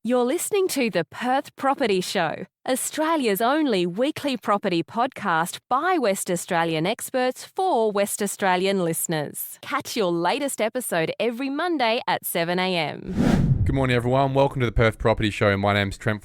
You're listening to the Perth Property Show, Australia's only weekly property podcast by West Australian experts for West Australian listeners. Catch your latest episode every Monday at 7 a.m. Good morning, everyone. Welcome to the Perth Property Show. My name's Trent,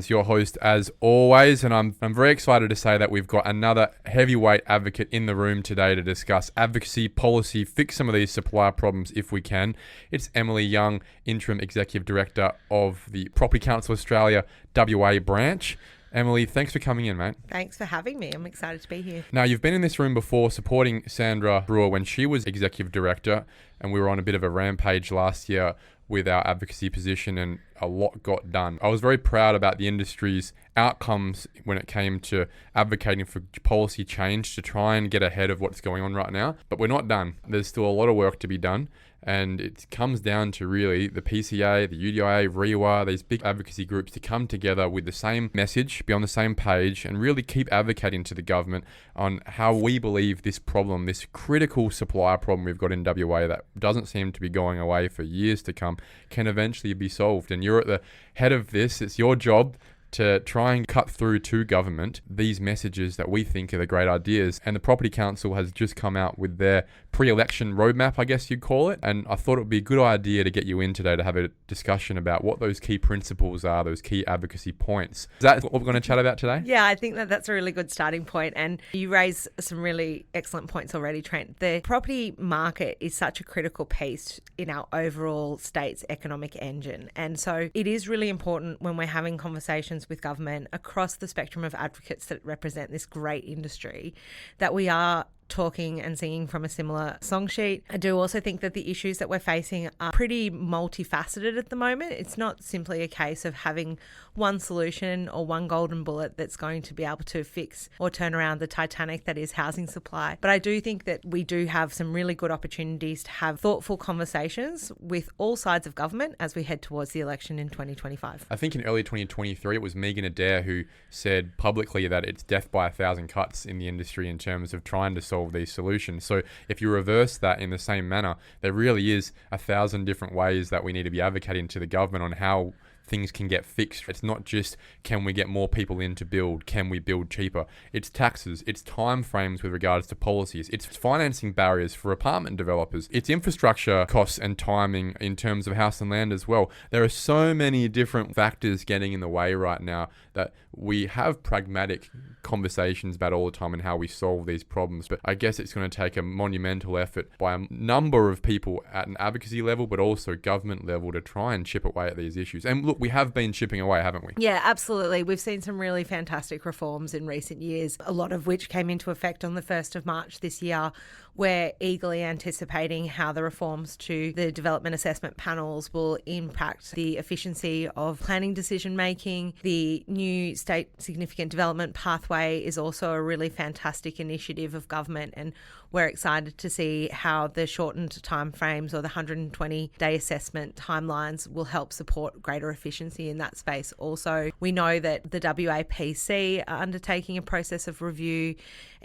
your host as always, and I'm very excited to say that we've got another heavyweight advocate in the room today to discuss advocacy, policy, fix some of these supply problems if we can. It's Emily Young, Interim Executive Director of the Property Council Australia WA branch. Emily, thanks for coming in, mate. Thanks for having me. I'm excited to be here. Now, you've been in this room before supporting Sandra Brewer when she was Executive Director, and we were on a bit of a rampage last year with our advocacy position, and a lot got done. I was very proud about the industry's outcomes when it came to advocating for policy change to try and get ahead of what's going on right now. But we're not done. There's still a lot of work to be done. And it comes down to really the PCA, the UDIA, REWA, these big advocacy groups to come together with the same message, be on the same page, and really keep advocating to the government on how we believe this problem, this critical supply problem we've got in WA that doesn't seem to be going away for years to come, can eventually be solved. And you're at the head of this. It's your job to try and cut through to government these messages that we think are the great ideas. And the Property Council has just come out with their pre-election roadmap, I guess you'd call it. And I thought it would be a good idea to get you in today to have a discussion about what those key principles are, those key advocacy points. Is that what we're going to chat about today? Yeah, I think that that's a really good starting point. And you raise some really excellent points already, Trent. The property market is such a critical piece in our overall state's economic engine. And so it is really important when we're having conversations with government across the spectrum of advocates that represent this great industry that we are talking and singing from a similar song sheet. I do also think that the issues that we're facing are pretty multifaceted at the moment. It's not simply a case of having one solution or one golden bullet that's going to be able to fix or turn around the Titanic that is housing supply. But I do think that we do have some really good opportunities to have thoughtful conversations with all sides of government as we head towards the election in 2025. I think in early 2023, it was Megan Adair who said publicly that it's death by 1,000 cuts in the industry in terms of trying to solve these solutions. So if you reverse that in the same manner, there really is 1,000 different ways that we need to be advocating to the government on how things can get fixed. It's not just can we get more people in to build, can we build cheaper? It's taxes, it's time frames with regards to policies, it's financing barriers for apartment developers, it's infrastructure costs and timing in terms of house and land as well. There are so many different factors getting in the way right now that we have pragmatic conversations about all the time and how we solve these problems. But I guess it's going to take a monumental effort by a number of people at an advocacy level, but also government level to try and chip away at these issues. And look, we have been chipping away, haven't we? Yeah, absolutely. We've seen some really fantastic reforms in recent years, a lot of which came into effect on the 1st of March this year. We're eagerly anticipating how the reforms to the development assessment panels will impact the efficiency of planning decision making. The new state significant development pathway is also a really fantastic initiative of government, and we're excited to see how the shortened timeframes or the 120-day assessment timelines will help support greater efficiency in that space. Also, we know that the WAPC are undertaking a process of review.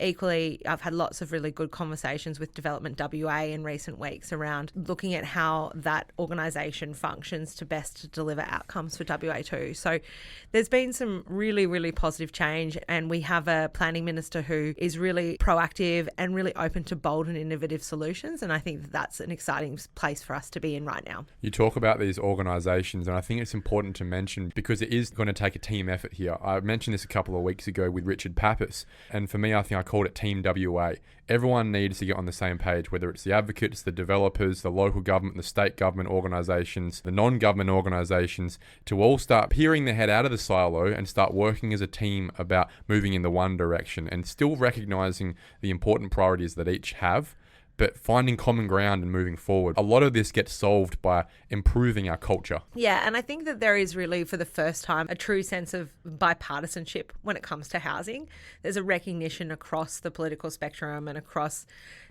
Equally, I've had lots of really good conversations with Development WA in recent weeks around looking at how that organisation functions to best deliver outcomes for WA too. So there's been some really, really positive change, and we have a planning minister who is really proactive and really open to bold and innovative solutions, and I think that that's an exciting place for us to be in right now. You talk about these organisations, and I think it's important to mention because it is going to take a team effort here. I mentioned this a couple of weeks ago with Richard Pappas, and for me, I think I called it Team WA. Everyone needs to get on the same page, whether it's the advocates, the developers, the local government, the state government organisations, the non-government organisations, to all start peering their head out of the silo and start working as a team about moving in the one direction and still recognising the important priorities that each have, but finding common ground and moving forward. A lot of this gets solved by improving our culture. Yeah, and I think that there is really, for the first time, a true sense of bipartisanship when it comes to housing. There's a recognition across the political spectrum and across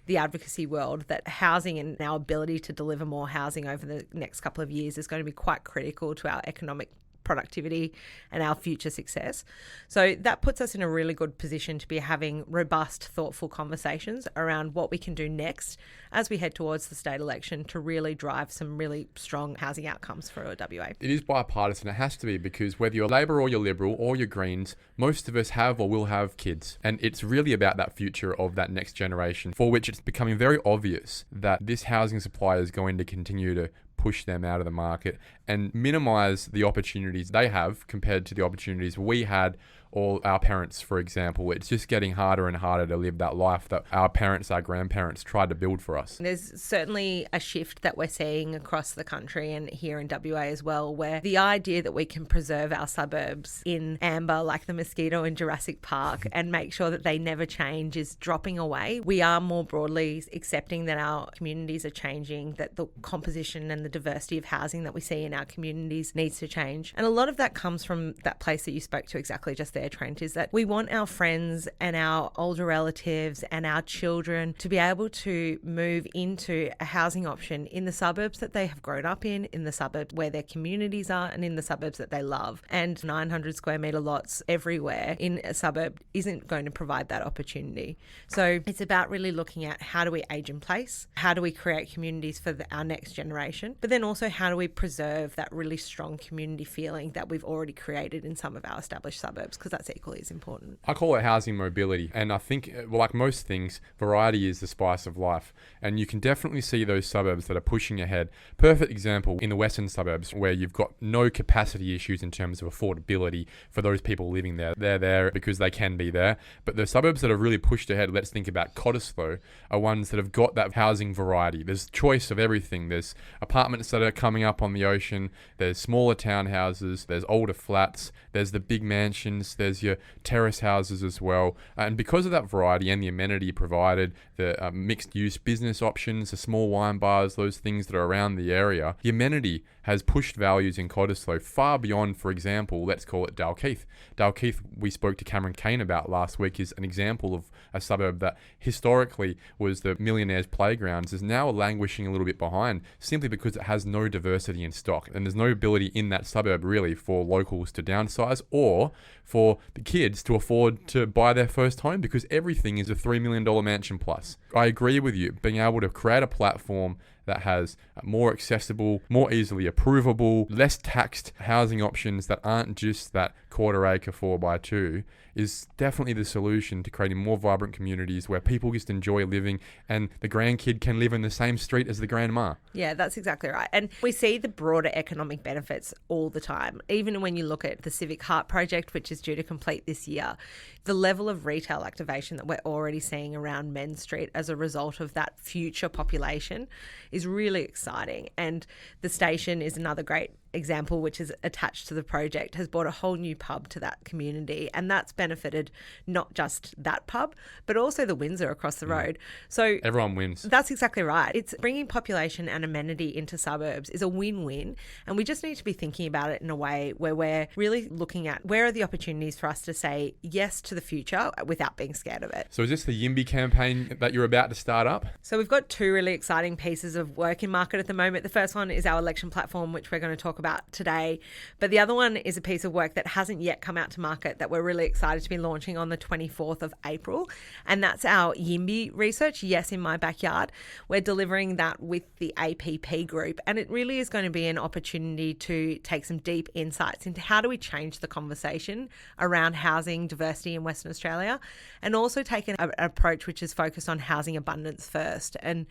the advocacy world that housing and our ability to deliver more housing over the next couple of years is going to be quite critical to our economic productivity and our future success. So that puts us in a really good position to be having robust, thoughtful conversations around what we can do next as we head towards the state election to really drive some really strong housing outcomes for WA. It is bipartisan. It has to be, because whether you're Labor or you're Liberal or you're Greens, most of us have or will have kids. And it's really about that future of that next generation, for which it's becoming very obvious that this housing supply is going to continue to push them out of the market and minimize the opportunities they have compared to the opportunities we had, or our parents, for example. It's just getting harder and harder to live that life that our parents, our grandparents tried to build for us. There's certainly a shift that we're seeing across the country and here in WA as well, where the idea that we can preserve our suburbs in amber like the mosquito in Jurassic Park and make sure that they never change is dropping away. We are more broadly accepting that our communities are changing, that the composition and the diversity of housing that we see in our communities needs to change. And a lot of that comes from that place that you spoke to exactly just there, Trent, is that we want our friends and our older relatives and our children to be able to move into a housing option in the suburbs that they have grown up in the suburbs where their communities are, and in the suburbs that they love. And 900 square metre lots everywhere in a suburb isn't going to provide that opportunity. So it's about really looking at how do we age in place, how do we create communities for our next generation, but then also how do we preserve that really strong community feeling that we've already created in some of our established suburbs, because that's equally as important. I call it housing mobility. And I think, well, like most things, variety is the spice of life. And you can definitely see those suburbs that are pushing ahead. Perfect example in the western suburbs, where you've got no capacity issues in terms of affordability for those people living there. They're there because they can be there. But the suburbs that have really pushed ahead, let's think about Cottesloe, are ones that have got that housing variety. There's choice of everything. There's apartments that are coming up on the ocean. There's smaller townhouses. There's older flats. There's the big mansions. There's your terrace houses as well. And because of that variety and the amenity provided, the mixed use business options, the small wine bars, those things that are around the area, the amenity has pushed values in Cottesloe far beyond, for example, let's call it Dalkeith. Dalkeith, we spoke to Cameron Kane about last week, is an example of a suburb that historically was the millionaires' playgrounds, is now languishing a little bit behind simply because it has no diversity in stock. And there's no ability in that suburb really for locals to downsize or for the kids to afford to buy their first home, because everything is a $3 million mansion plus. I agree with you. Being able to create a platform that has more accessible, more easily approvable, less taxed housing options that aren't just that quarter acre 4x2 is definitely the solution to creating more vibrant communities where people just enjoy living and the grandkid can live in the same street as the grandma. Yeah, that's exactly right. And we see the broader economic benefits all the time. Even when you look at the Civic Heart project, which is due to complete this year, the level of retail activation that we're already seeing around Main Street as a result of that future population is really exciting. And the station is another great example, which is attached to the project, has brought a whole new pub to that community, and that's benefited not just that pub but also the Windsor across the road. So everyone wins. That's exactly right. It's bringing population and amenity into suburbs is a win-win, and we just need to be thinking about it in a way where we're really looking at where are the opportunities for us to say yes to the future without being scared of it. So is this the YIMBY campaign that you're about to start up? So we've got two really exciting pieces of work in market at the moment. The first one is our election platform, which we're going to talk about today, but the other one is a piece of work that hasn't yet come out to market that we're really excited to be launching on the 24th of April, and that's our YIMBY research, Yes in My Backyard. We're delivering that with the APP group, and it really is going to be an opportunity to take some deep insights into how do we change the conversation around housing diversity in Western Australia, and also take an approach which is focused on housing abundance first. And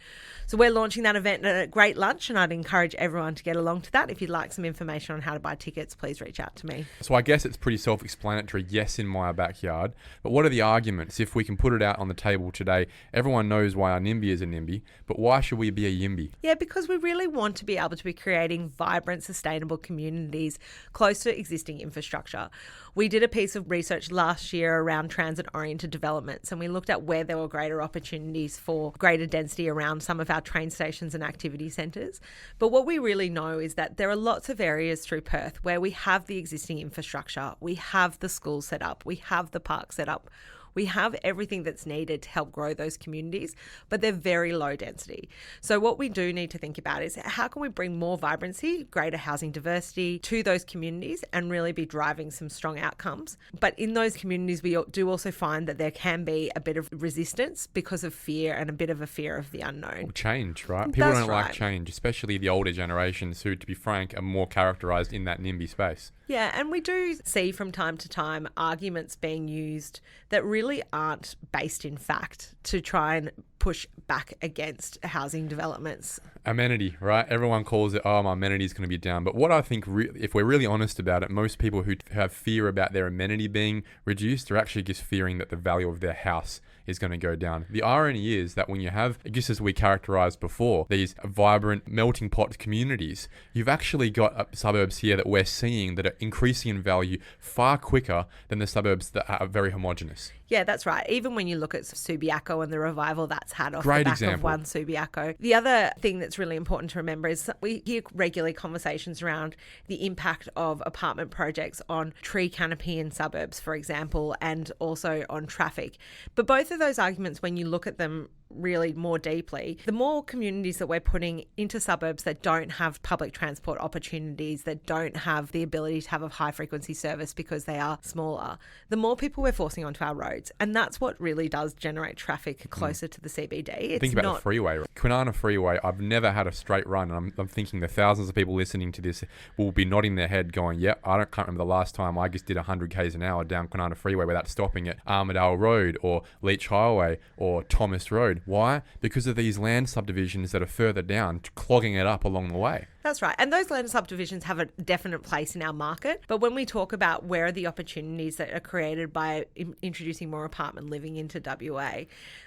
so we're launching that event at a great lunch, and I'd encourage everyone to get along to that. If you'd like some information on how to buy tickets, please reach out to me. So I guess it's pretty self-explanatory, yes in my backyard, but what are the arguments? If we can put it out on the table today, everyone knows why our NIMBY is a NIMBY, but why should we be a YIMBY? Yeah, because we really want to be able to be creating vibrant, sustainable communities close to existing infrastructure. We did a piece of research last year around transit-oriented developments, and we looked at where there were greater opportunities for greater density around some of our train stations and activity centres. But what we really know is that there are lots of areas through Perth where we have the existing infrastructure, we have the schools set up, we have the parks set up, We have everything that's needed to help grow those communities, but they're very low density. So what we do need to think about is how can we bring more vibrancy, greater housing diversity to those communities and really be driving some strong outcomes. But in those communities, we do also find that there can be a bit of resistance because of fear and a bit of a fear of the unknown. Change, right? People don't like right. change, especially the older generations who, to be frank, are more characterised in that NIMBY space. Yeah, and we do see from time to time arguments being used that really aren't based in fact to try and push back against housing developments. Amenity, right? Everyone calls it, oh, my amenity is going to be down. But what I think, if we're really honest about it, most people who have fear about their amenity being reduced are actually just fearing that the value of their house is going to go down. The irony is that when you have, just as we characterised before, these vibrant melting pot communities, you've actually got suburbs here that we're seeing that are increasing in value far quicker than the suburbs that are very homogenous. Yeah, that's right. Even when you look at Subiaco and the revival that's had off Great the back example. of one Subiaco. The other thing that's really important to remember is that we hear regularly conversations around the impact of apartment projects on tree canopy in suburbs, for example, and also on traffic. But both of those arguments, when you look at them really more deeply, the more communities that we're putting into suburbs that don't have public transport opportunities, that don't have the ability to have a high frequency service because they are smaller, the more people we're forcing onto our roads. And that's what really does generate traffic closer to the CBD. Think about the freeway. Kwinana Freeway, I've never had a straight run, and I'm thinking the thousands of people listening to this will be nodding their head going, yep, I can't remember the last time I just did 100 k's an hour down Kwinana Freeway without stopping at Armidale Road or Leach Highway or Thomas Road. Why? Because of these land subdivisions that are further down, clogging it up along the way. That's right. And those land subdivisions have a definite place in our market. But when we talk about where are the opportunities that are created by introducing more apartment living into WA,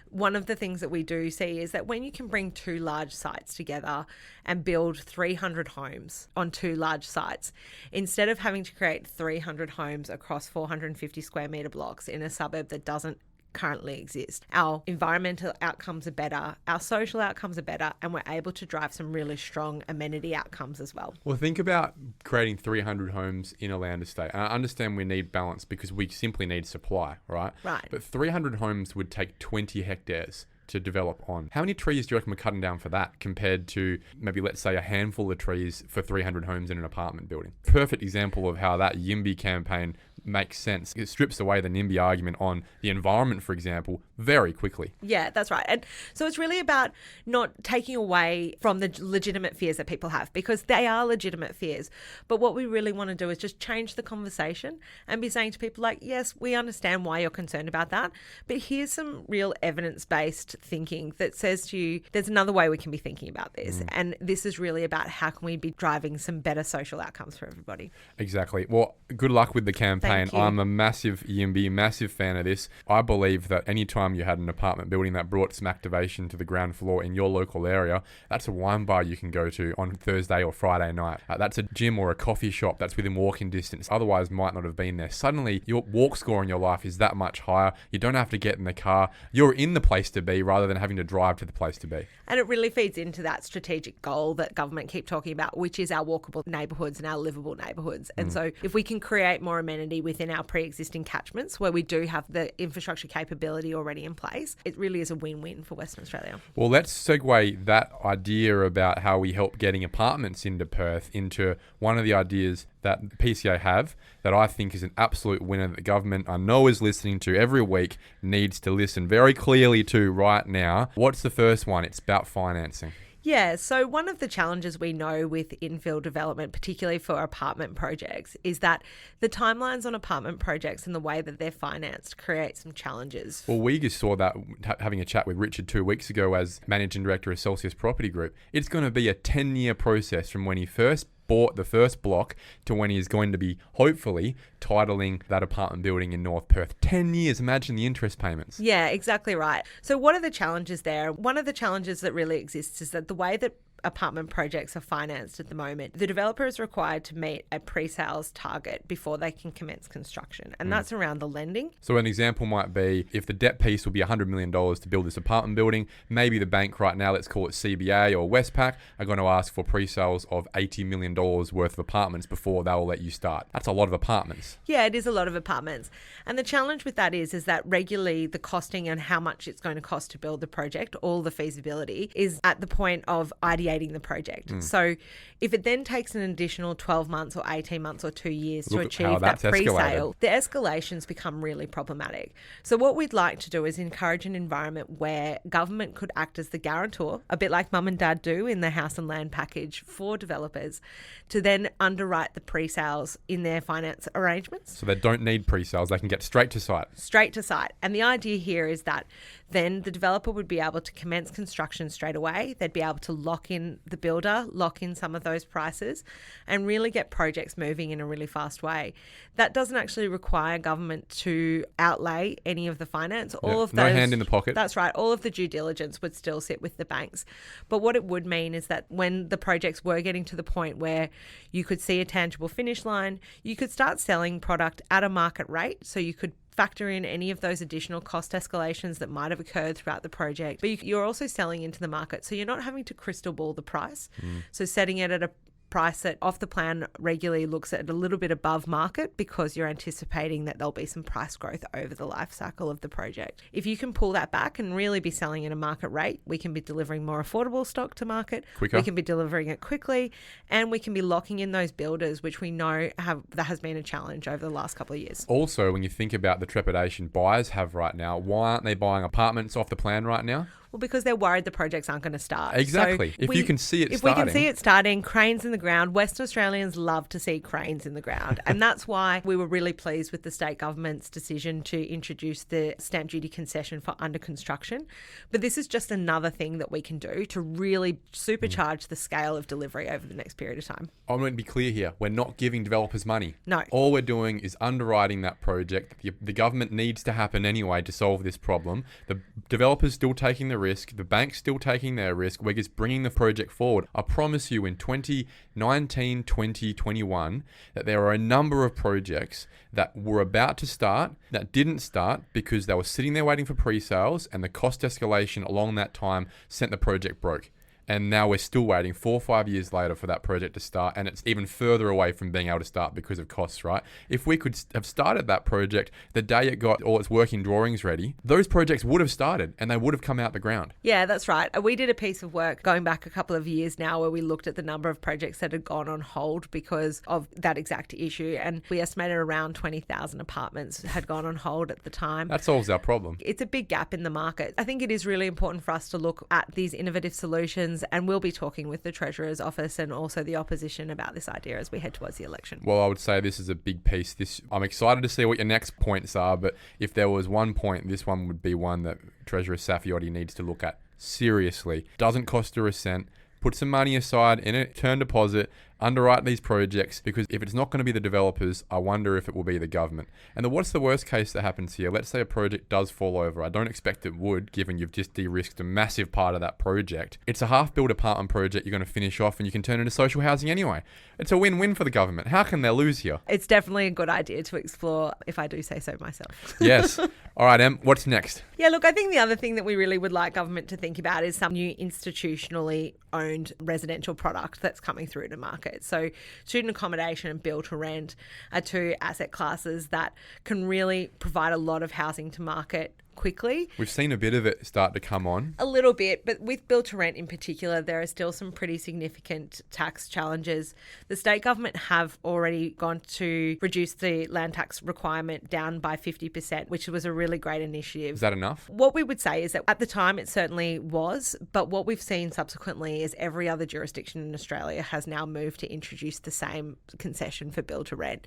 one of the things that we do see is that when you can bring two large sites together and build 300 homes on two large sites, instead of having to create 300 homes across 450 square metre blocks in a suburb that doesn't currently exist, our environmental outcomes are better, our social outcomes are better, and we're able to drive some really strong amenity outcomes as well. Well, think about creating 300 homes in a land estate. And I understand we need balance because we simply need supply, right? Right. But 300 homes would take 20 hectares to develop on. How many trees do you reckon we're cutting down for that compared to maybe, let's say, a handful of trees for 300 homes in an apartment building? Perfect example of how that YIMBY campaign makes sense. It strips away the NIMBY argument on the environment, for example, very quickly. Yeah, that's right. And so it's really about not taking away from the legitimate fears that people have, because they are legitimate fears. But what we really want to do is just change the conversation and be saying to people like, yes, we understand why you're concerned about that, but here's some real evidence-based thinking that says to you, there's another way we can be thinking about this. And this is really about how can we be driving some better social outcomes for everybody. Exactly. Well, good luck with the campaign. Thank you. I'm a massive YIMBY, massive fan of this. I believe that any time you had an apartment building that brought some activation to the ground floor in your local area, that's a wine bar you can go to on Thursday or Friday night. That's a gym or a coffee shop that's within walking distance, otherwise might not have been there. Suddenly, your walk score in your life is that much higher. You don't have to get in the car. You're in the place to be rather than having to drive to the place to be. And it really feeds into that strategic goal that government keep talking about, which is our walkable neighbourhoods and our livable neighbourhoods. And so if we can create more amenity within our pre-existing catchments where we do have the infrastructure capability already in place, it really is a win-win for Western Australia. Well, let's segue that idea about how we help getting apartments into Perth into one of the ideas that the PCA have that I think is an absolute winner that the government I know is listening to every week, needs to listen very clearly to right now. What's the first one? It's about financing. Yeah, so one of the challenges we know with infill development, particularly for apartment projects, is that the timelines on apartment projects and the way that they're financed create some challenges. Well, we just saw that having a chat with Richard 2 weeks ago as Managing Director of Celsius Property Group. It's going to be a 10-year process from when he first bought the first block to when he's going to be hopefully titling that apartment building in North Perth. 10 years, imagine the interest payments. Yeah, exactly right. So what are the challenges there? One of the challenges that really exists is that the way that apartment projects are financed at the moment, the developer is required to meet a pre-sales target before they can commence construction. And that's around the lending. So an example might be if the debt piece will be $100 million to build this apartment building, maybe the bank right now, let's call it CBA or Westpac, are going to ask for pre-sales of $80 million worth of apartments before they'll let you start. That's a lot of apartments. Yeah, it is a lot of apartments. And the challenge with that is that regularly the costing and how much it's going to cost to build the project, all the feasibility, is at the point of ideating the project. So if it then takes an additional 12 months or 18 months or 2 years to achieve that pre-sale, the escalations become really problematic. So what we'd like to do is encourage an environment where government could act as the guarantor, a bit like mum and dad do in the house and land package for developers, to then underwrite the pre-sales in their finance arrangements. So they don't need pre-sales, they can get straight to site. Straight to site. And the idea here is that then the developer would be able to commence construction straight away. They'd be able to lock in the builder, lock in some of those prices, and really get projects moving in a really fast way. That doesn't actually require government to outlay any of the finance. All of no those, hand in the pocket. That's right. All of the due diligence would still sit with the banks. But what it would mean is that when the projects were getting to the point where you could see a tangible finish line, you could start selling product at a market rate. So you could factor in any of those additional cost escalations that might have occurred throughout the project. But you're also selling into the market. So you're not having to crystal ball the price. So setting it at a price that off the plan regularly looks at a little bit above market because you're anticipating that there'll be some price growth over the life cycle of the project. If you can pull that back and really be selling at a market rate, we can be delivering more affordable stock to market. Quicker. We can be delivering it quickly, and we can be locking in those builders, which we know that has been a challenge over the last couple of years. Also, when you think about the trepidation buyers have right now, why aren't they buying apartments off the plan right now? Well, because they're worried the projects aren't going to start. Exactly. So if you can see it if starting. we can see it starting, cranes in the ground, Western Australians love to see cranes in the ground. And that's why we were really pleased with the state government's decision to introduce the stamp duty concession for under construction. But this is just another thing that we can do to really supercharge the scale of delivery over the next period of time. I'm going to be clear here. We're not giving developers money. No. All we're doing is underwriting that project. The government needs to happen anyway to solve this problem. The developer's still taking the risk. The bank's still taking their risk. We're just bringing the project forward. I promise you in 2019, 2021, that there are a number of projects that were about to start that didn't start because they were sitting there waiting for pre-sales, and the cost escalation along that time sent the project broke. And now we're still waiting 4 or 5 years later for that project to start, and it's even further away from being able to start because of costs, right? If we could have started that project the day it got all its working drawings ready, those projects would have started and they would have come out the ground. Yeah, that's right. We did a piece of work going back a couple of years now where we looked at the number of projects that had gone on hold because of that exact issue, and we estimated around 20,000 apartments had gone on hold at the time. That solves our problem. It's a big gap in the market. I think it is really important for us to look at these innovative solutions, and we'll be talking with the Treasurer's Office and also the opposition about this idea as we head towards the election. Well, I would say this is a big piece. I'm excited to see what your next points are, but if there was one point, this one would be one that Treasurer Safiotti needs to look at seriously. Doesn't cost her a cent. Put some money aside in a term deposit, underwrite these projects, because if it's not going to be the developers, I wonder if it will be the government. And what's the worst case that happens here? Let's say a project does fall over. I don't expect it would, given you've just de-risked a massive part of that project. It's a half-built apartment project you're going to finish off, and you can turn it into social housing anyway. It's a win-win for the government. How can they lose here? It's definitely a good idea to explore, if I do say so myself. Yes. All right, Em, what's next? Yeah, look, I think the other thing that we really would like government to think about is some new institutionally owned residential product that's coming through to market. So student accommodation and build to rent are two asset classes that can really provide a lot of housing to market quickly. We've seen a bit of it start to come on. A little bit, but with build to rent in particular, there are still some pretty significant tax challenges. The state government have already gone to reduce the land tax requirement down by 50%, which was a really great initiative. Is that enough? What we would say is that at the time it certainly was, but what we've seen subsequently is every other jurisdiction in Australia has now moved to introduce the same concession for build to rent.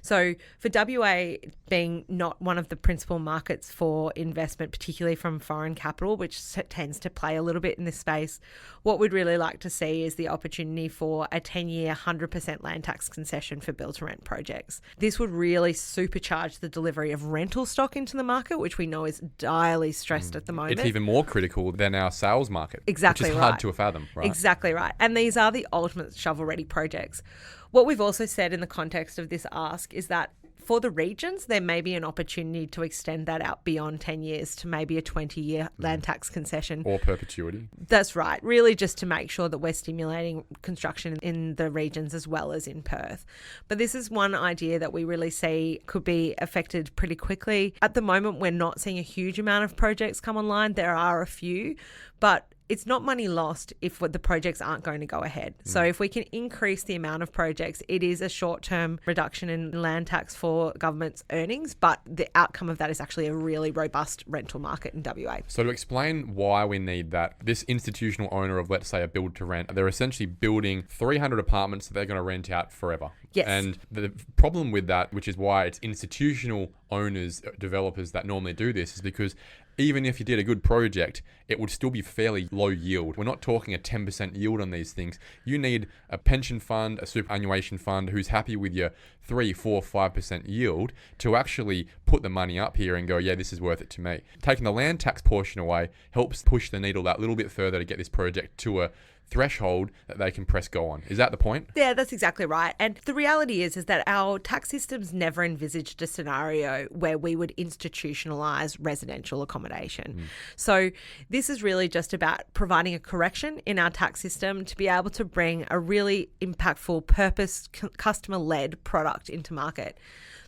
So for WA being not one of the principal markets for investment investment, particularly from foreign capital, which tends to play a little bit in this space, what we'd really like to see is the opportunity for a 10-year 100% land tax concession for build-to-rent projects. This would really supercharge the delivery of rental stock into the market, which we know is direly stressed at the moment. It's even more critical than our sales market. Exactly, which is hard to fathom, right? Exactly right. And these are the ultimate shovel-ready projects. What we've also said in the context of this ask is that for the regions, there may be an opportunity to extend that out beyond 10 years to maybe a 20-year land tax concession. Or perpetuity. That's right. Really just to make sure that we're stimulating construction in the regions as well as in Perth. But this is one idea that we really see could be affected pretty quickly. At the moment, we're not seeing a huge amount of projects come online. There are a few, but it's not money lost if the projects aren't going to go ahead. So if we can increase the amount of projects, it is a short-term reduction in land tax for government's earnings, but the outcome of that is actually a really robust rental market in WA. So to explain why we need that, this institutional owner of, let's say, a build-to-rent, they're essentially building 300 apartments that they're going to rent out forever. Yes. And the problem with that, which is why it's institutional owners, developers that normally do this, is because even if you did a good project, it would still be fairly low yield. We're not talking a 10% yield on these things. You need a pension fund, a superannuation fund who's happy with your 3, 4, 5% yield to actually put the money up here and go, yeah, this is worth it to me. Taking the land tax portion away helps push the needle that little bit further to get this project to a threshold that they can press go on. Is that the point? Yeah, that's exactly right. And the reality is that our tax systems never envisaged a scenario where we would institutionalize residential accommodation. So this is really just about providing a correction in our tax system to be able to bring a really impactful, purpose, customer-led product into market.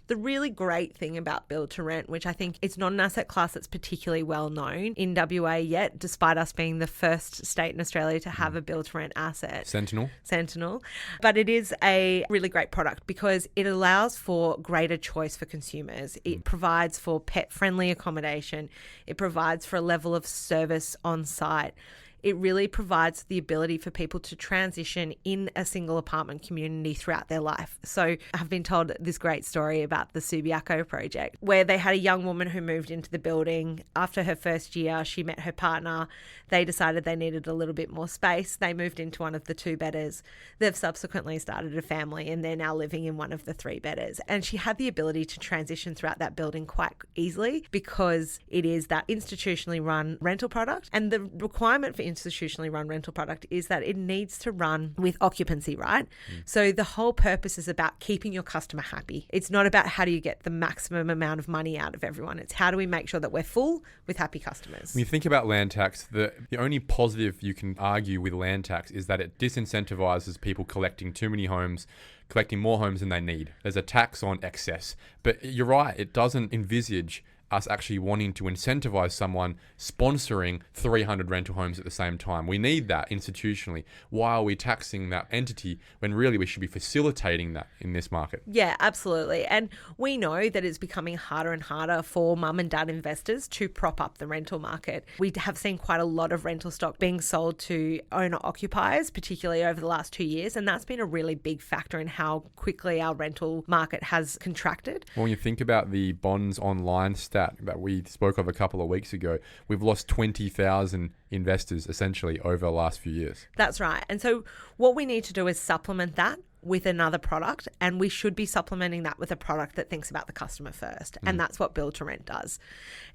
The really great thing about build to rent, which I think it's not an asset class that's particularly well known in WA yet, despite us being the first state in Australia to have a build to rent asset. Sentinel. But it is a really great product because it allows for greater choice for consumers. It provides for pet friendly accommodation. It provides for a level of service on site. It really provides the ability for people to transition in a single apartment community throughout their life. So I've been told this great story about the Subiaco project where they had a young woman who moved into the building. After her first year, she met her partner. They decided they needed a little bit more space. They moved into one of the 2-bedders. They've subsequently started a family and they're now living in one of the 3-bedders. And she had the ability to transition throughout that building quite easily because it is that institutionally run rental product. And the requirement for institutionally run rental product is that it needs to run with occupancy, right? So the whole purpose is about keeping your customer happy. It's not about how do you get the maximum amount of money out of everyone. It's how do we make sure that we're full with happy customers. When you think about land tax, the only positive you can argue with land tax is that it disincentivizes people collecting too many homes, collecting more homes than they need. There's a tax on excess. But you're right, it doesn't envisage us actually wanting to incentivize someone sponsoring 300 rental homes at the same time. We need that institutionally. Why are we taxing that entity when really we should be facilitating that in this market? Yeah, absolutely. And we know that it's becoming harder and harder for mum and dad investors to prop up the rental market. We have seen quite a lot of rental stock being sold to owner occupiers, particularly over the last 2 years. And that's been a really big factor in how quickly our rental market has contracted. Well, when you think about the bonds online stat that we spoke of a couple of weeks ago, we've lost 20,000 investors essentially over the last few years. That's right. And so what we need to do is supplement that with another product, and we should be supplementing that with a product that thinks about the customer first. And that's what build to rent does.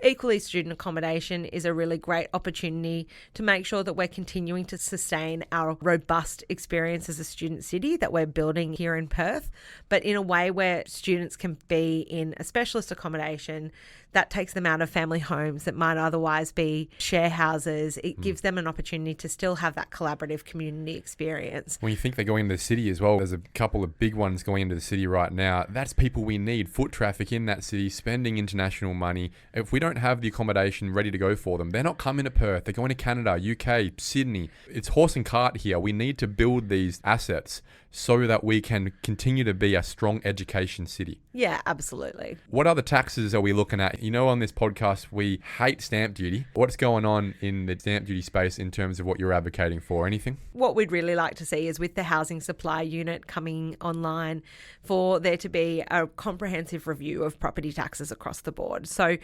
Equally, student accommodation is a really great opportunity to make sure that we're continuing to sustain our robust experience as a student city that we're building here in Perth, but in a way where students can be in a specialist accommodation that takes them out of family homes that might otherwise be share houses. It gives them an opportunity to still have that collaborative community experience. When you think they're going into the city as well, there's a couple of big ones going into the city right now. That's people we need. Foot traffic in that city, spending international money. If we don't have the accommodation ready to go for them, they're not coming to Perth. They're going to Canada, UK, Sydney. It's horse and cart here. We need to build these assets so that we can continue to be a strong education city? Yeah, absolutely. What other taxes are we looking at? You know, on this podcast, we hate stamp duty. What's going on in the stamp duty space in terms of what you're advocating for? Anything? What we'd really like to see is, with the housing supply unit coming online, for there to be a comprehensive review of property taxes across the board. So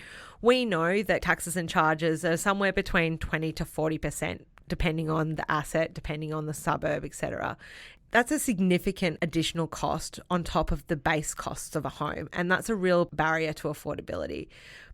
we know that taxes and charges are somewhere between 20 to 40%, depending on the asset, depending on the suburb, etc. That's a significant additional cost on top of the base costs of a home, and that's a real barrier to affordability.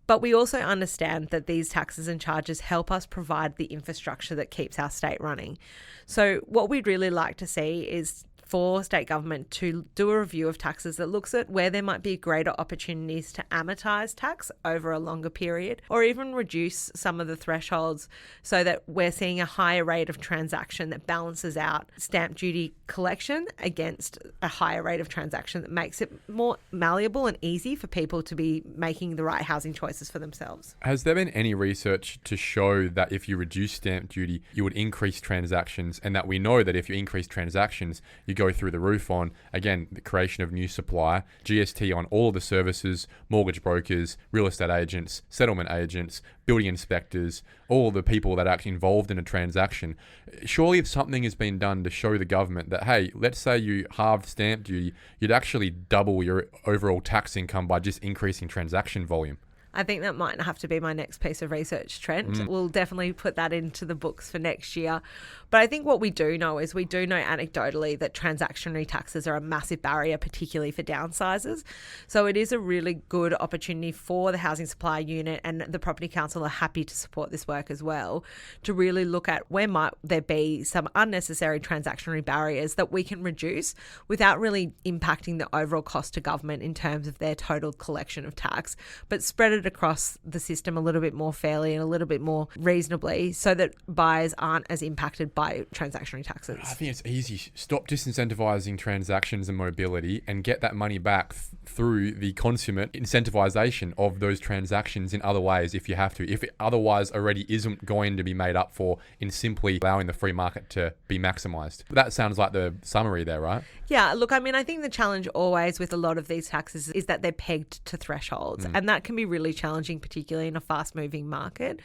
But we also understand that these taxes and charges help us provide the infrastructure that keeps our state running. So what we'd really like to see is for state government to do a review of taxes that looks at where there might be greater opportunities to amortise tax over a longer period, or even reduce some of the thresholds so that we're seeing a higher rate of transaction that balances out stamp duty collection against a higher rate of transaction that makes it more malleable and easy for people to be making the right housing choices for themselves. Has there been any research to show that if you reduce stamp duty, you would increase transactions, and that we know that if you increase transactions, you go through the roof on, again, the creation of new supply, GST on all of the services, mortgage brokers, real estate agents, settlement agents, building inspectors, all the people that are actually involved in a transaction? Surely if something has been done to show the government that, hey, let's say you halved stamp duty, you'd actually double your overall tax income by just increasing transaction volume. I think that might have to be my next piece of research, Trent. We'll definitely put that into the books for next year. But I think what we do know is we do know anecdotally that transactionary taxes are a massive barrier, particularly for downsizers. So it is a really good opportunity for the Housing Supply Unit, and the Property Council are happy to support this work as well, to really look at where might there be some unnecessary transactionary barriers that we can reduce without really impacting the overall cost to government in terms of their total collection of tax, but spread it across the system a little bit more fairly and a little bit more reasonably so that buyers aren't as impacted by transactionary taxes. I think it's easy. Stop disincentivizing transactions and mobility and get that money back through the consummate incentivization of those transactions in other ways if you have to, if it otherwise already isn't going to be made up for in simply allowing the free market to be maximized. That sounds like the summary there, right? Yeah, look, I mean, I think the challenge always with a lot of these taxes is that they're pegged to thresholds, and that can be really challenging, particularly in a fast-moving market.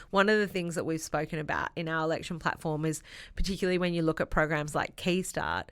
One of the things that we've spoken about in our election platform is, particularly when you look at programs like Key Start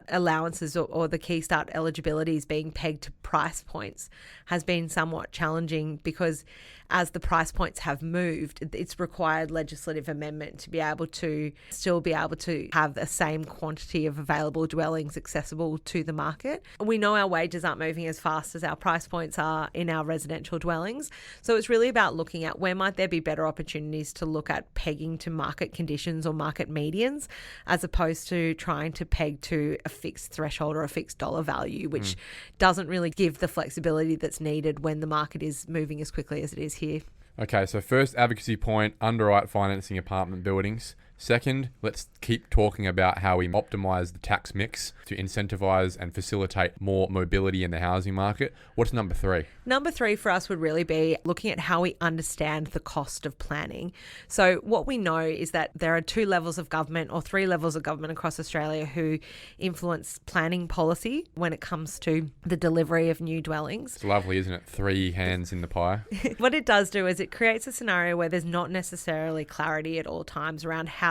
allowances or the Key Start eligibilities being pegged to price points has been somewhat challenging, because as the price points have moved, it's required legislative amendment to be able to still be able to have the same quantity of available dwellings accessible to the market. We know our wages aren't moving as fast as our price points are in our residential dwellings. So it's really about looking at where might there be better opportunities to look at pegging to market conditions or market medians, as opposed to trying to peg to a fixed threshold or a fixed dollar value, which doesn't really give the flexibility that's needed when the market is moving as quickly as it is here. Okay, so first advocacy point, underwrite financing apartment buildings. Second, let's keep talking about how we optimize the tax mix to incentivize and facilitate more mobility in the housing market. What's number 3? Number 3 for us would really be looking at how we understand the cost of planning. So what we know is that there are 2 levels of government, or 3 levels of government across Australia, who influence planning policy when it comes to the delivery of new dwellings. It's lovely, isn't it? 3 hands in the pie. What it does do is it creates a scenario where there's not necessarily clarity at all times around how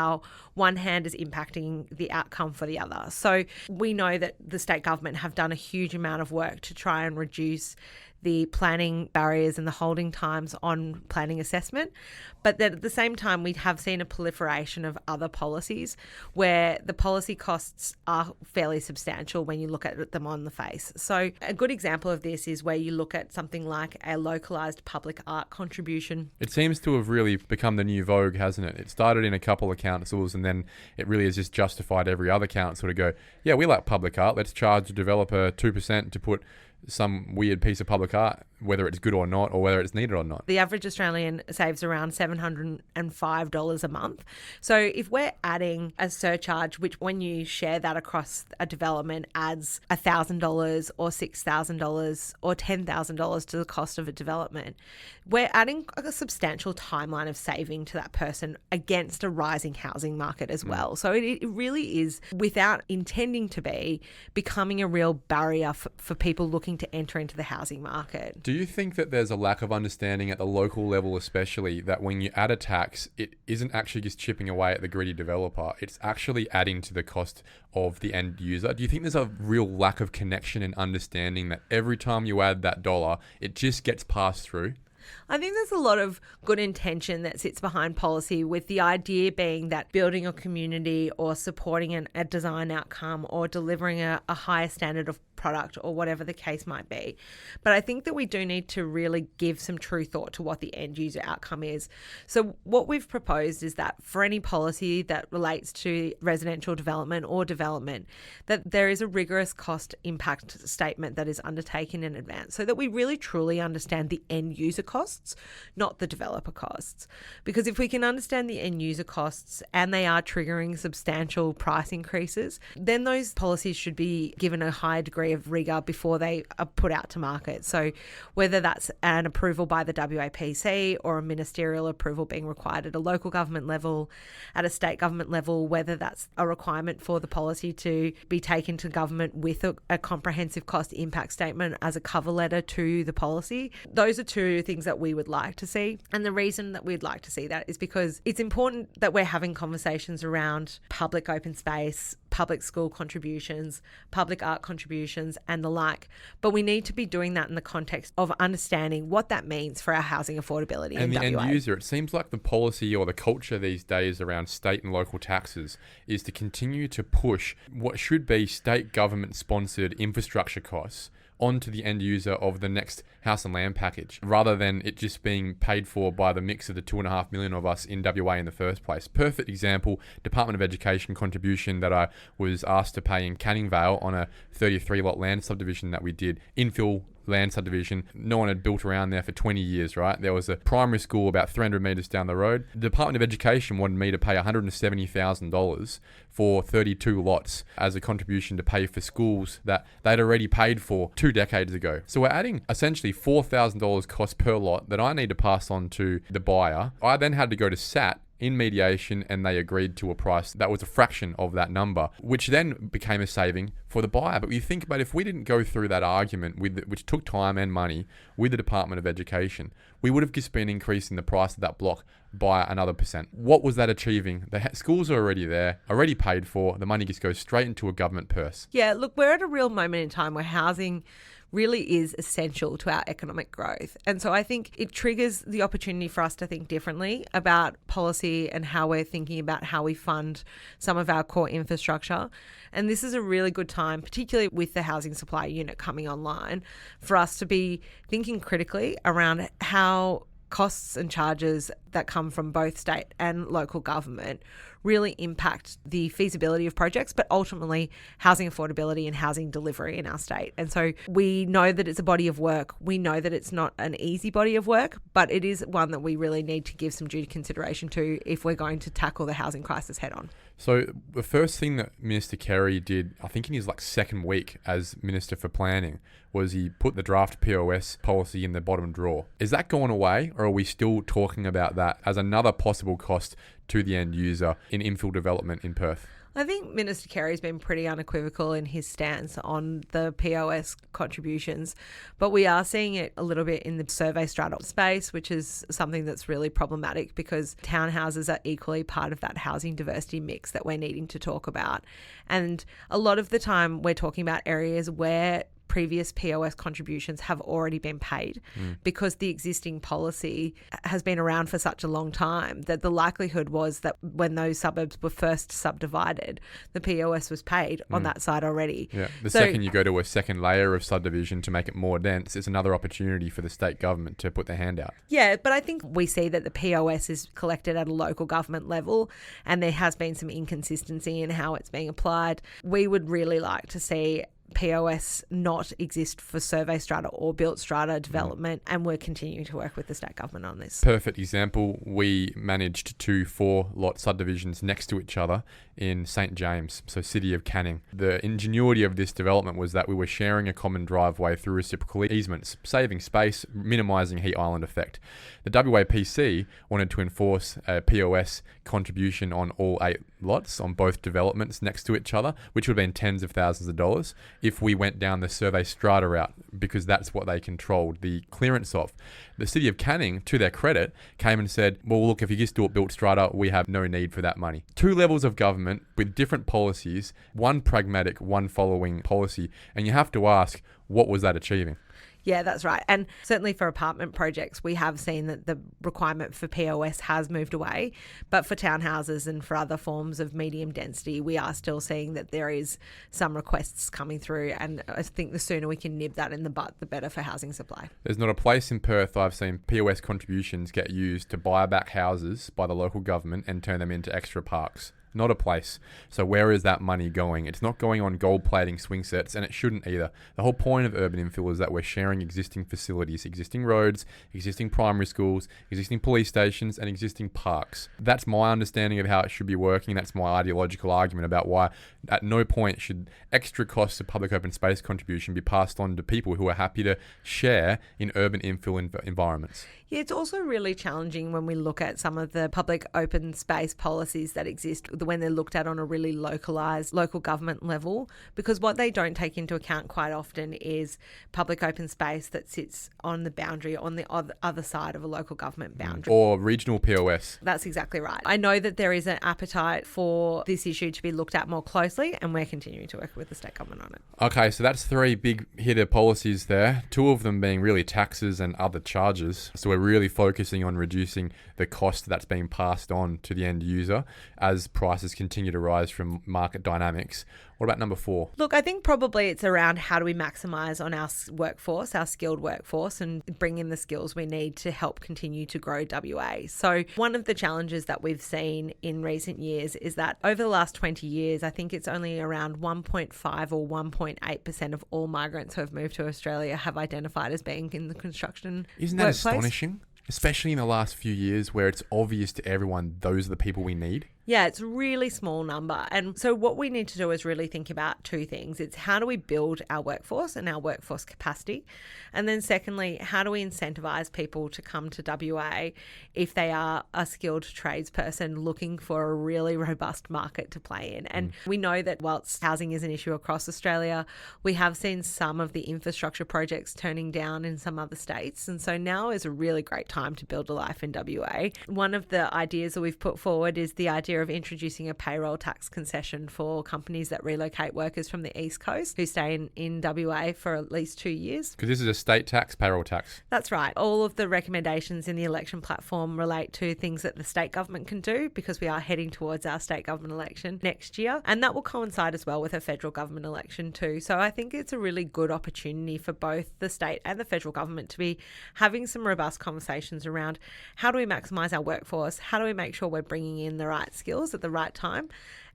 one hand is impacting the outcome for the other. So we know that the state government have done a huge amount of work to try and reduce the planning barriers and the holding times on planning assessment. But then at the same time, we have seen a proliferation of other policies where the policy costs are fairly substantial when you look at them on the face. So a good example of this is where you look at something like a localised public art contribution. It seems to have really become the new vogue, hasn't it? It started in a couple of councils, and then it really has just justified every other council to go, yeah, we like public art. Let's charge the developer 2% to put some weird piece of public art whether it's good or not, or whether it's needed or not. The average Australian saves around $705 a month. So if we're adding a surcharge, which when you share that across a development adds $1,000 or $6,000 or $10,000 to the cost of a development, we're adding a substantial timeline of saving to that person against a rising housing market as well. So it really is, without intending to be, becoming a real barrier for people looking to enter into the housing market. Do you think that there's a lack of understanding at the local level, especially, that when you add a tax, it isn't actually just chipping away at the greedy developer, it's actually adding to the cost of the end user? Do you think there's a real lack of connection and understanding that every time you add that dollar, it just gets passed through? I think there's a lot of good intention that sits behind policy, with the idea being that building a community or supporting a design outcome or delivering a higher standard of product or whatever the case might be. But I think that we do need to really give some true thought to what the end user outcome is. So what we've proposed is that for any policy that relates to residential development or development, that there is a rigorous cost impact statement that is undertaken in advance, so that we really truly understand the end user costs, not the developer costs. Because if we can understand the end user costs and they are triggering substantial price increases, then those policies should be given a high degree of rigour before they are put out to market. So whether that's an approval by the WAPC or a ministerial approval being required at a local government level, at a state government level, whether that's a requirement for the policy to be taken to government with a comprehensive cost impact statement as a cover letter to the policy. Those are two things that we would like to see. And the reason that we'd like to see that is because it's important that we're having conversations around public open space, public school contributions, public art contributions, and the like. But we need to be doing that in the context of understanding what that means for our housing affordability and in the WA. end user. It seems like the policy or the culture these days around state and local taxes is to continue to push what should be state government sponsored infrastructure costs onto the end user of the next house and land package, rather than it just being paid for by the mix of the 2.5 million of us in WA in the first place. Perfect example, Department of Education contribution that I was asked to pay in Canning Vale on a 33 lot land subdivision that we did, infill land subdivision. No one had built around there for 20 years, right? There was a primary school about 300 metres down the road. The Department of Education wanted me to pay $170,000 for 32 lots as a contribution to pay for schools that they'd already paid for 2 decades ago. So we're adding essentially $4,000 cost per lot that I need to pass on to the buyer. I then had to go to SAT in mediation, and they agreed to a price that was a fraction of that number, which then became a saving for the buyer. But you think about, if we didn't go through that argument, which took time and money, with the Department of Education, we would have just been increasing the price of that block by another percent. What was that achieving? The schools are already there, already paid for. The money just goes straight into a government purse. Yeah, look, we're at a real moment in time where housing really is essential to our economic growth. And so I think it triggers the opportunity for us to think differently about policy and how we're thinking about how we fund some of our core infrastructure. And this is a really good time, particularly with the housing supply unit coming online, for us to be thinking critically around how costs and charges that come from both state and local government really impact the feasibility of projects, but ultimately housing affordability and housing delivery in our state. And so we know that it's a body of work. We know that it's not an easy body of work, but it is one that we really need to give some due consideration to if we're going to tackle the housing crisis head on. So the first thing that Minister Kerry did, I think in his second week as Minister for Planning, was he put the draft POS policy in the bottom drawer. Is that gone away, or are we still talking about that as another possible cost to the end user in infill development in Perth? I think Minister Kerry's been pretty unequivocal in his stance on the POS contributions, but we are seeing it a little bit in the survey strata space, which is something that's really problematic because townhouses are equally part of that housing diversity mix that we're needing to talk about. And a lot of the time we're talking about areas where previous POS contributions have already been paid because the existing policy has been around for such a long time that the likelihood was that when those suburbs were first subdivided, the POS was paid on that side already. Yeah. Second you go to a second layer of subdivision to make it more dense, it's another opportunity for the state government to put their hand out. Yeah, but I think we see that the POS is collected at a local government level and there has been some inconsistency in how it's being applied. We would really like to see POS not exist for survey strata or built strata development, and we're continuing to work with the state government on this. Perfect example. We managed 2 4-lot subdivisions next to each other in St. James, so City of Canning. The ingenuity of this development was that we were sharing a common driveway through reciprocal easements, saving space, minimising heat island effect. The WAPC wanted to enforce a POS contribution on all 8 lots on both developments next to each other, which would have been tens of thousands of dollars if we went down the survey strata route, because that's what they controlled the clearance of. The City of Canning, to their credit, came and said, well, look, if you just do it built strata, we have no need for that money. 2 levels of government with different policies, one pragmatic, one following policy, and you have to ask, what was that achieving? Yeah, that's right. And certainly for apartment projects, we have seen that the requirement for POS has moved away. But for townhouses and for other forms of medium density, we are still seeing that there is some requests coming through. And I think the sooner we can nib that in the bud, the better for housing supply. There's not a place in Perth I've seen POS contributions get used to buy back houses by the local government and turn them into extra parks. Not a place. So where is that money going? It's not going on gold plating swing sets, and it shouldn't either. The whole point of urban infill is that we're sharing existing facilities, existing roads, existing primary schools, existing police stations, and existing parks. That's my understanding of how it should be working. That's my ideological argument about why at no point should extra costs of public open space contribution be passed on to people who are happy to share in urban infill environments. Yeah, it's also really challenging when we look at some of the public open space policies that exist when they're looked at on a really localised local government level, because what they don't take into account quite often is public open space that sits on the boundary on the other side of a local government boundary. Or regional POS. That's exactly right. I know that there is an appetite for this issue to be looked at more closely, and we're continuing to work with the state government on it. Okay, so that's 3 big hitter policies there, 2 of them being really taxes and other charges. So we're really focusing on reducing the cost that's being passed on to the end user as prices continue to rise from market dynamics. What about number 4? Look, I think probably it's around how do we maximise on our workforce, our skilled workforce, and bring in the skills we need to help continue to grow WA. So one of the challenges that we've seen in recent years is that over the last 20 years, I think it's only around 1.5 or 1.8% of all migrants who have moved to Australia have identified as being in the construction Isn't that workplace. astonishing? Especially in the last few years where it's obvious to everyone those are the people we need. Yeah, it's a really small number. And so what we need to do is really think about 2 things. It's how do we build our workforce and our workforce capacity? And then secondly, how do we incentivise people to come to WA if they are a skilled tradesperson looking for a really robust market to play in? And we know that whilst housing is an issue across Australia, we have seen some of the infrastructure projects turning down in some other states. And so now is a really great time to build a life in WA. One of the ideas that we've put forward is the idea of introducing a payroll tax concession for companies that relocate workers from the East Coast who stay in WA for at least 2 years. Because this is a state tax, payroll tax. That's right. All of the recommendations in the election platform relate to things that the state government can do because we are heading towards our state government election next year. And that will coincide as well with a federal government election too. So I think it's a really good opportunity for both the state and the federal government to be having some robust conversations around how do we maximise our workforce, how do we make sure we're bringing in the right skills at the right time,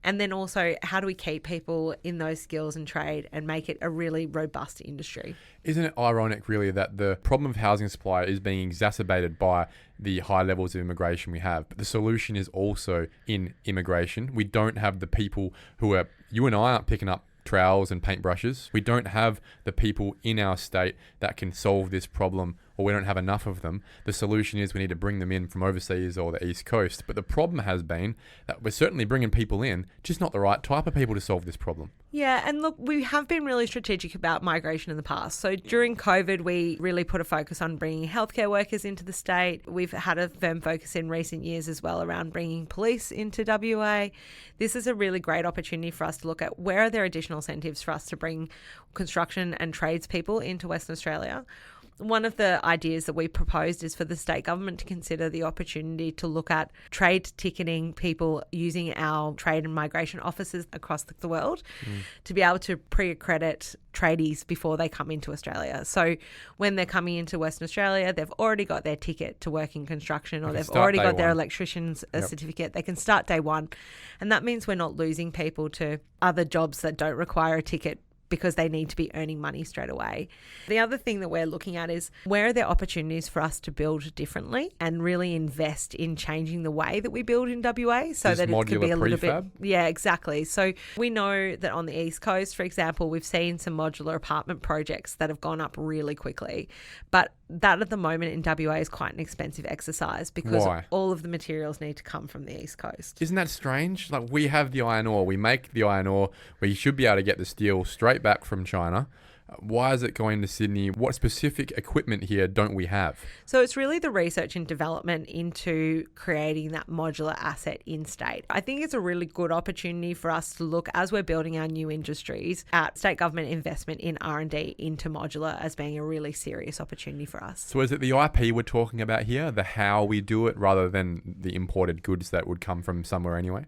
and then also how do we keep people in those skills and trade and make it a really robust industry. Isn't it ironic really that the problem of housing supply is being exacerbated by the high levels of immigration we have, but the solution is also in immigration. We don't have the people who are, you and I aren't picking up trowels and paintbrushes. We don't have the people in our state that can solve this problem, or we don't have enough of them. The solution is we need to bring them in from overseas or the East Coast. But the problem has been that we're certainly bringing people in, just not the right type of people to solve this problem. Yeah, and look, we have been really strategic about migration in the past. So during COVID, we really put a focus on bringing healthcare workers into the state. We've had a firm focus in recent years as well around bringing police into WA. This is a really great opportunity for us to look at where are there additional incentives for us to bring construction and tradespeople into Western Australia. One of the ideas that we proposed is for the state government to consider the opportunity to look at trade ticketing people using our trade and migration offices across the world to be able to pre-accredit tradies before they come into Australia. So when they're coming into Western Australia, they've already got their ticket to work in construction, or they've already got their electrician's certificate. They can start day one. And that means we're not losing people to other jobs that don't require a ticket because they need to be earning money straight away. The other thing that we're looking at is where are there opportunities for us to build differently and really invest in changing the way that we build in WA so that it could be a little bit. Yeah, exactly. So we know that on the East Coast, for example, we've seen some modular apartment projects that have gone up really quickly. But that at the moment in WA is quite an expensive exercise because all of the materials need to come from the East Coast. Isn't that strange? Like, we have the iron ore, we make the iron ore, we should be able to get the steel straight back from China. Why is it going to Sydney? What specific equipment here don't we have? So it's really the research and development into creating that modular asset in state. I think it's a really good opportunity for us to look, as we're building our new industries, at state government investment in R&D into modular as being a really serious opportunity for us. So is it the IP we're talking about here, the how we do it, rather than the imported goods that would come from somewhere anyway?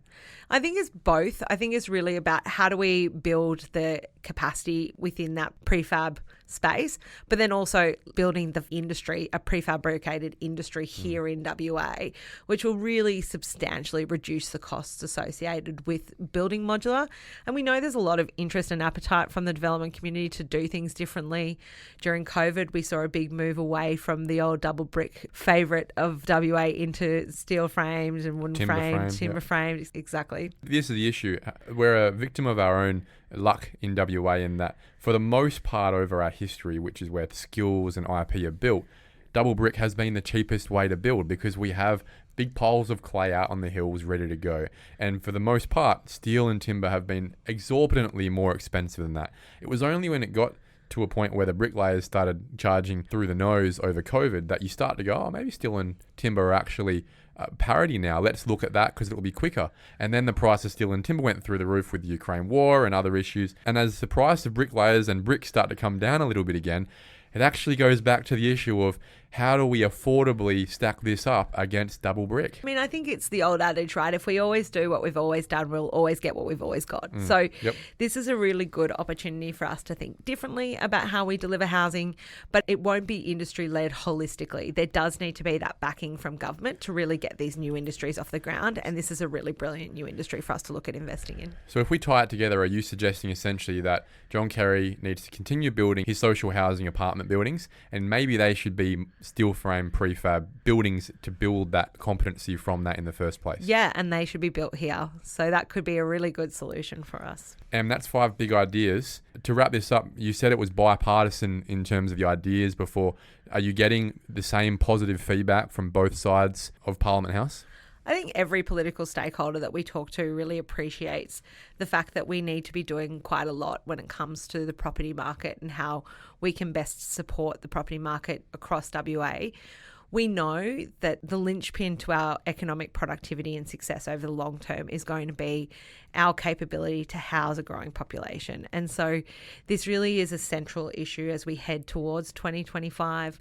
I think it's both. I think it's really about how do we build the capacity within that prefab space, but then also building the industry, a prefabricated industry here in WA, which will really substantially reduce the costs associated with building modular. And we know there's a lot of interest and appetite from the development community to do things differently. During COVID, we saw a big move away from the old double brick favourite of WA into steel frames and wooden frames, timber frames. Exactly. This is the issue. We're a victim of our own luck in WA in that for the most part over our history, which is where the skills and IP are built, double brick has been the cheapest way to build because we have big piles of clay out on the hills ready to go. And for the most part, steel and timber have been exorbitantly more expensive than that. It was only when it got to a point where the bricklayers started charging through the nose over COVID that you start to go, oh, maybe steel and timber are actually parity now. Let's look at that because it'll be quicker. And then the price of steel and timber went through the roof with the Ukraine war and other issues. And as the price of bricklayers and bricks start to come down a little bit again, it actually goes back to the issue of how do we affordably stack this up against double brick? I mean, I think it's the old adage, right? If we always do what we've always done, we'll always get what we've always got. So this is a really good opportunity for us to think differently about how we deliver housing, but it won't be industry-led holistically. There does need to be that backing from government to really get these new industries off the ground, and this is a really brilliant new industry for us to look at investing in. So if we tie it together, are you suggesting essentially that John Kerry needs to continue building his social housing apartment buildings, and maybe they should be steel frame prefab buildings to build that competency from that in the first place? Yeah, and they should be built here. So that could be a really good solution for us. And that's 5 big ideas. To wrap this up, you said it was bipartisan in terms of the ideas before. Are you getting the same positive feedback from both sides of Parliament House? I think every political stakeholder that we talk to really appreciates the fact that we need to be doing quite a lot when it comes to the property market and how we can best support the property market across WA. We know that the linchpin to our economic productivity and success over the long term is going to be our capability to house a growing population. And so this really is a central issue as we head towards 2025.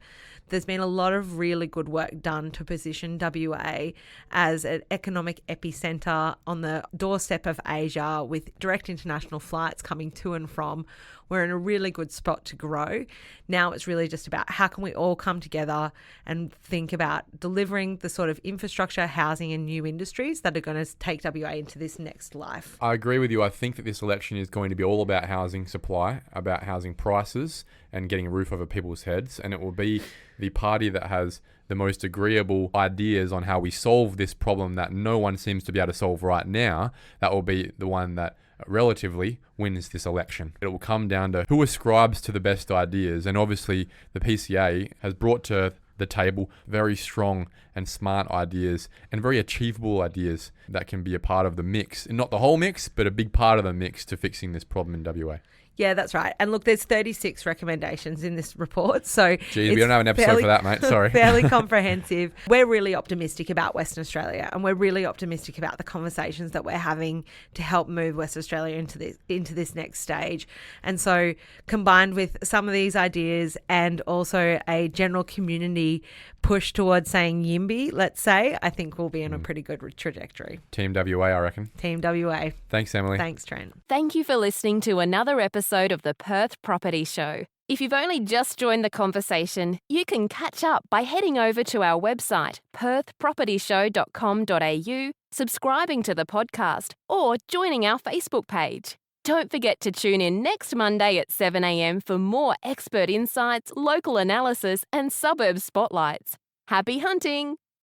There's been a lot of really good work done to position WA as an economic epicenter on the doorstep of Asia with direct international flights coming to and from. We're in a really good spot to grow. Now it's really just about how can we all come together and think about delivering the sort of infrastructure, housing and new industries that are going to take WA into this next life. I agree with you. I think that this election is going to be all about housing supply, about housing prices and getting a roof over people's heads. And it will be the party that has the most agreeable ideas on how we solve this problem that no one seems to be able to solve right now. That will be the one that relatively wins this election. It will come down to who ascribes to the best ideas. And obviously the PCA has brought to the table very strong and smart ideas and very achievable ideas that can be a part of the mix. And not the whole mix, but a big part of the mix to fixing this problem in WA. Yeah, that's right. And look, there's 36 recommendations in this report. So geez, we don't have an episode for that, mate. Sorry. Fairly comprehensive. We're really optimistic about Western Australia, and we're really optimistic about the conversations that we're having to help move Western Australia into this next stage. And so combined with some of these ideas and also a general community push towards saying YIMBY, let's say, I think we'll be in a pretty good trajectory. Team WA, I reckon. Team WA. Thanks, Emily. Thanks, Trent. Thank you for listening to another episode of the Perth Property Show. If you've only just joined the conversation, you can catch up by heading over to our website, perthpropertyshow.com.au, subscribing to the podcast, or joining our Facebook page. Don't forget to tune in next Monday at 7 a.m. for more expert insights, local analysis, and suburb spotlights. Happy hunting!